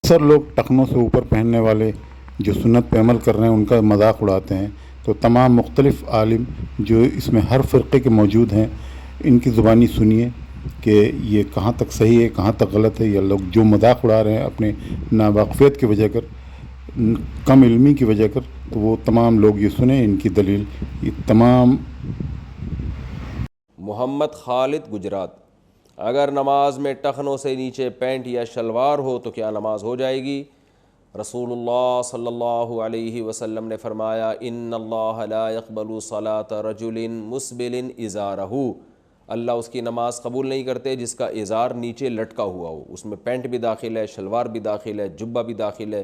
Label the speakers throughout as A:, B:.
A: اکثر لوگ ٹخنوں سے اوپر پہننے والے جو سنت پہ عمل کر رہے ہیں ان کا مذاق اڑاتے ہیں، تو تمام مختلف عالم جو اس میں ہر فرقے کے موجود ہیں ان کی زبانی سنیے کہ یہ کہاں تک صحیح ہے کہاں تک غلط ہے۔ یہ لوگ جو مذاق اڑا رہے ہیں اپنے ناواقفیت کی وجہ کر، کم علمی کی وجہ کر، تو وہ تمام لوگ یہ سنیں ان کی دلیل۔ یہ تمام
B: محمد خالد گجرات: اگر نماز میں ٹخنوں سے نیچے پینٹ یا شلوار ہو تو کیا نماز ہو جائے گی؟ رسول اللہ صلی اللہ علیہ وسلم نے فرمایا ان اللہ لا يقبل صلاة رجل مسبل ازارہ، اللہ اس کی نماز قبول نہیں کرتے جس کا ازار نیچے لٹکا ہوا ہو، اس میں پینٹ بھی داخل ہے، شلوار بھی داخل ہے، جبہ بھی داخل ہے،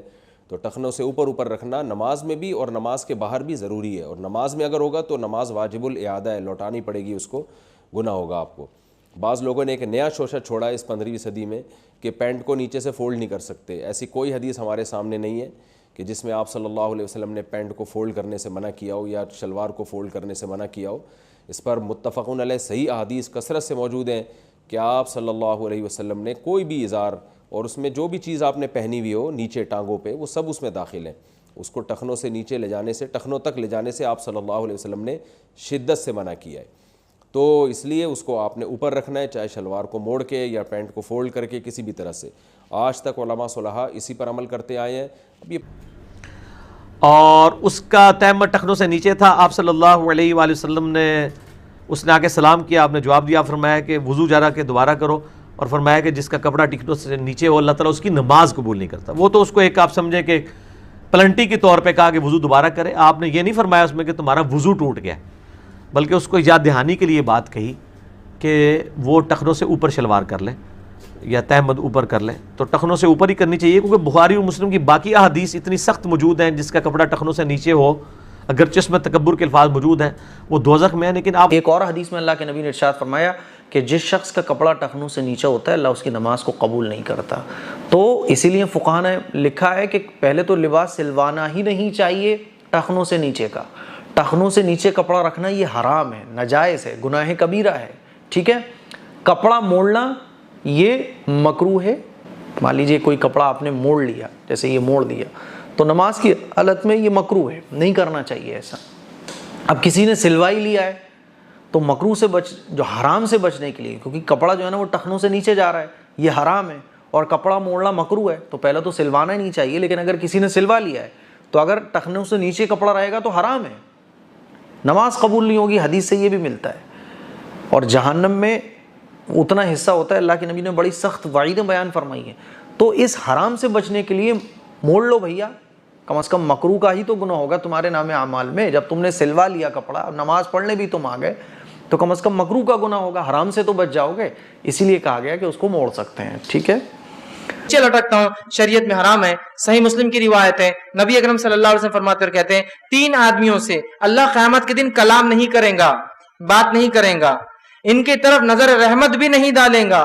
B: تو ٹخنوں سے اوپر رکھنا نماز میں بھی اور نماز کے باہر بھی ضروری ہے، اور نماز میں اگر ہوگا تو نماز واجب الاعادہ ہے، لوٹانی پڑے گی، اس کو گناہ ہوگا آپ کو۔ بعض لوگوں نے ایک نیا شوشہ چھوڑا ہے اس 15ویں صدی میں کہ پینٹ کو نیچے سے فولڈ نہیں کر سکتے۔ ایسی کوئی حدیث ہمارے سامنے نہیں ہے کہ جس میں آپ صلی اللہ علیہ وسلم نے پینٹ کو فولڈ کرنے سے منع کیا ہو یا شلوار کو فولڈ کرنے سے منع کیا ہو۔ اس پر متفقون علیہ صحیح احادیث کثرت سے موجود ہیں کہ آپ صلی اللہ علیہ وسلم نے کوئی بھی ازار اور اس میں جو بھی چیز آپ نے پہنی ہوئی ہو نیچے ٹانگوں پہ، وہ سب اس میں داخل ہیں۔ اس کو ٹخنوں سے نیچے لے جانے سے، ٹخنوں تک لے جانے سے آپ صلی اللہ علیہ وسلم نے شدت سے منع کیا ہے۔ تو اس لیے اس کو آپ نے اوپر رکھنا ہے، چاہے شلوار کو موڑ کے یا پینٹ کو فولڈ کر کے، کسی بھی طرح سے۔ آج تک علماء صلحاء اسی پر عمل کرتے آئے ہیں۔ اب یہ
C: اور اس کا تیمم ٹخنوں سے نیچے تھا، آپ صلی اللہ علیہ وآلہ وسلم نے اس نے آ کے سلام کیا، آپ نے جواب دیا، فرمایا کہ وضو جا کے دوبارہ کرو، اور فرمایا کہ جس کا کپڑا ٹخنوں سے نیچے ہو اللہ تعالیٰ اس کی نماز قبول نہیں کرتا۔ وہ تو اس کو ایک آپ سمجھیں کہ پلنٹی کے طور پہ کہا کہ وضو دوبارہ کرے، آپ نے یہ نہیں فرمایا اس میں کہ تمہارا وضو ٹوٹ گیا، بلکہ اس کو یاد دہانی کے لیے بات کہی کہ وہ ٹخنوں سے اوپر شلوار کر لیں یا تہمد اوپر کر لیں، تو ٹخنوں سے اوپر ہی کرنی چاہیے، کیونکہ بخاری اور مسلم کی باقی احادیث اتنی سخت موجود ہیں جس کا کپڑا ٹخنوں سے نیچے ہو، اگرچہ اس میں تکبر کے الفاظ موجود ہیں، وہ دوزخ میں ہے۔ لیکن آپ
D: ایک اور حدیث میں اللہ کے نبی نے ارشاد فرمایا کہ جس شخص کا کپڑا ٹخنوں سے نیچے ہوتا ہے اللہ اس کی نماز کو قبول نہیں کرتا۔ تو اسی لیے فقہاء نے لکھا ہے کہ پہلے تو لباس سلوانا ہی نہیں چاہیے ٹخنوں سے نیچے کا، ٹخنوں سے نیچے کپڑا رکھنا یہ حرام ہے، ناجائز ہے، گناہ کبیرہ ہے، ٹھیک ہے۔ کپڑا موڑنا یہ مکروہ ہے، مان لیجیے کوئی کپڑا آپ نے موڑ لیا، جیسے یہ موڑ دیا، تو نماز کی حالت میں یہ مکروہ ہے، نہیں کرنا چاہیے ایسا۔ اب کسی نے سلوائی لیا ہے تو مکروہ سے جو حرام سے بچنے کے لیے، کیونکہ کپڑا جو ہے نا وہ ٹخنوں سے نیچے جا رہا ہے، یہ حرام ہے، اور کپڑا موڑنا مکروہ ہے، تو پہلے تو سلوانا ہی نہیں چاہیے۔ لیکن اگر کسی نے سلوا لیا ہے تو اگر ٹخنوں سے نیچے کپڑا رہے گا تو حرام ہے، نماز قبول نہیں ہوگی، حدیث سے یہ بھی ملتا ہے۔ اور جہنم میں اتنا حصہ ہوتا ہے، اللہ کے نبی نے بڑی سخت وعیدیں بیان فرمائی ہیں۔ تو اس حرام سے بچنے کے لیے موڑ لو بھیا، کم از کم مکروہ کا ہی تو گناہ ہوگا تمہارے نام اعمال میں۔ جب تم نے سلوا لیا کپڑا، نماز پڑھنے بھی تم آ گئے، تو کم از کم مکروہ کا گناہ ہوگا، حرام سے تو بچ جاؤ گے، اسی لیے کہا گیا کہ اس کو موڑ سکتے ہیں، ٹھیک ہے۔
E: نیچے لٹکتا ہوں شریعت میں حرام ہے۔ صحیح مسلم کی روایت ہے، نبی اکرم صلی اللہ علیہ وسلم فرماتے اور کہتے ہیں 3 آدمیوں سے اللہ قیامت کے دن کلام نہیں کرے گا، بات نہیں کرے گا، ان کی طرف نظر رحمت بھی نہیں ڈالے گا،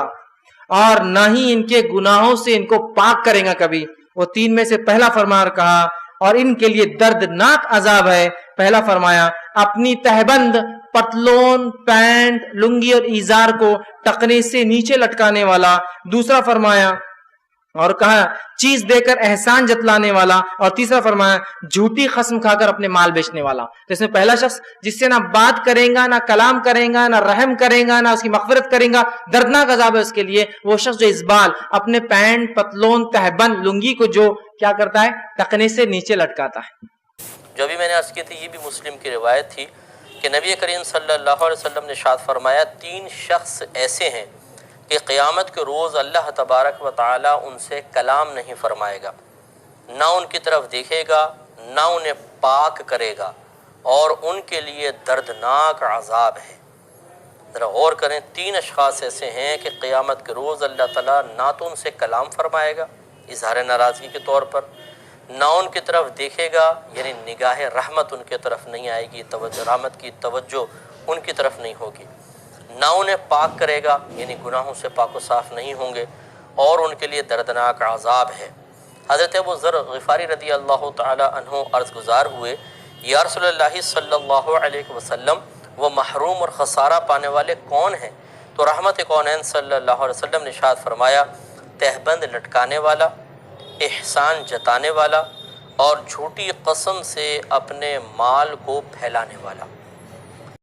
E: اور نہ ہی ان کے گناہوں سے ان کو پاک کرے گا کبھی۔ وہ 3 میں سے پہلا فرمایا اور کہا اور ان کے لیے دردناک عذاب ہے۔ پہلا فرمایا اپنی تہبند، پتلون، پینٹ، لنگی اور ایزار کو ٹخنے سے نیچے لٹکانے والا۔ دوسرا فرمایا اور کہا چیز دے کر احسان جتلانے والا، اور تیسرا فرمایا جھوٹی قسم کھا کر اپنے مال بیچنے والا۔ تو اس میں پہلا شخص جس سے نہ بات کرے گا، نہ کلام کرے گا، نہ رحم کرے گا، نہ اس کی مغفرت کرے گا، دردناک عذاب ہے اس کے لیے۔ وہ شخص جو اس بال اپنے پینٹ، پتلون، تہبند، لنگی کو جو کیا کرتا ہے، ٹخنے سے نیچے لٹکاتا ہے۔
F: جو بھی میں نے عرض کی تھی یہ بھی مسلم کی روایت تھی کہ نبی کریم صلی اللہ علیہ وسلم نے ارشاد فرمایا 3 شخص ایسے ہیں کہ قیامت کے روز اللہ تبارک و تعالی ان سے کلام نہیں فرمائے گا، نہ ان کی طرف دیکھے گا، نہ انہیں پاک کرے گا، اور ان کے لیے دردناک عذاب ہے۔ ذرا غور کریں، 3 اشخاص ایسے ہیں کہ قیامت کے روز اللہ تعالیٰ نہ تو ان سے کلام فرمائے گا اظہار ناراضگی کے طور پر، نہ ان کی طرف دیکھے گا، یعنی نگاہ رحمت ان کی طرف نہیں آئے گی، رحمت کی توجہ ان کی طرف نہیں ہوگی، نہ انہیں پاک کرے گا، یعنی گناہوں سے پاک و صاف نہیں ہوں گے، اور ان کے لیے دردناک عذاب ہے۔ حضرت ابو ذر غفاری رضی اللہ تعالی عنہ عرض گزار ہوئے، یا رسول اللہ صلی اللہ علیہ وسلم وہ محروم اور خسارہ پانے والے کون ہیں؟ تو رحمت کونین صلی اللہ علیہ وسلم نے ارشاد فرمایا تہبند لٹکانے والا، احسان جتانے والا اور جھوٹی قسم سے اپنے مال کو پھیلانے والا۔